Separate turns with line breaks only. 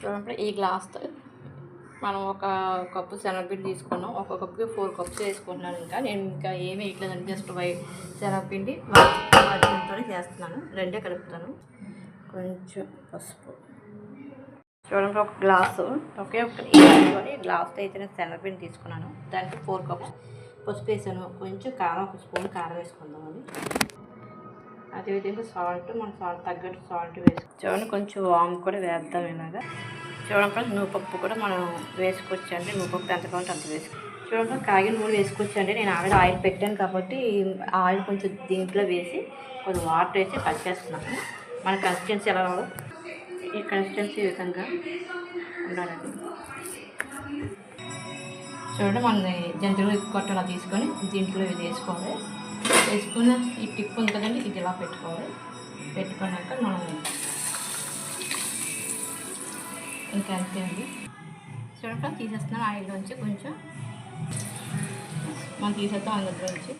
చూడండి ఈ గ్లాస్తో మనం ఒక కప్పు శనగపిండి తీసుకున్నాం. ఒక కప్పుకి 4 కప్స్ వేసుకుంటున్నాను. నేను ఇంకా ఏమీ వేయట్లేదండి, జస్ట్ శనగపిండి వాటితో చేస్తున్నాను. రెండే కలుపుతాను. కొంచెం పసుపు చూడండి, ఒక గ్లాసు ఒకే గ్లాస్తో అయితే నేను శనగపిండి తీసుకున్నాను. దానికి 4 కప్స్ పసుపు వేసాను. కొంచెం కారం, ఒక స్పూన్ కారం వేసుకుందామని. అదేవిధంగా సాల్ట్, మన సాల్ట్ తగ్గట్టు సాల్ట్ చూడండి, కొంచెం వామ్ కూడా వేద్దాం. ఇలాగా చూడండి, నూపప్పు కూడా మనం వేసుకోవచ్చండి. నూపప్పు ఎంత కావాలంటే అంత చూడండి, కాగిన నూనె వేసుకోవచ్చండి. నేను ఆల్రెడీ ఆయిల్ పెట్టాను కాబట్టి ఆయిల్ కొంచెం దీంట్లో వేసి కొంచెం వాటర్ వేసి కలిపేస్తున్నాను. మన కన్సిస్టెన్సీ ఎలా కావాలో ఈ కన్సిస్టెన్సీ విధంగా ఉండాలండి. చూడండి, మన జంతువులు కొట్టలా తీసుకొని దీంట్లో ఇది వేసుకోవాలి. వేసుకున్న ఈ టిప్ ఉంది కదండి, ఇది ఇలా పెట్టుకోవాలి. పెట్టుకున్నాక మనం ఇంకా అంతే అండి. చూడండి, తీసేస్తున్నాను ఆయిల్ నుంచి. కొంచెం మనం తీసేస్తాం అందులో నుంచి.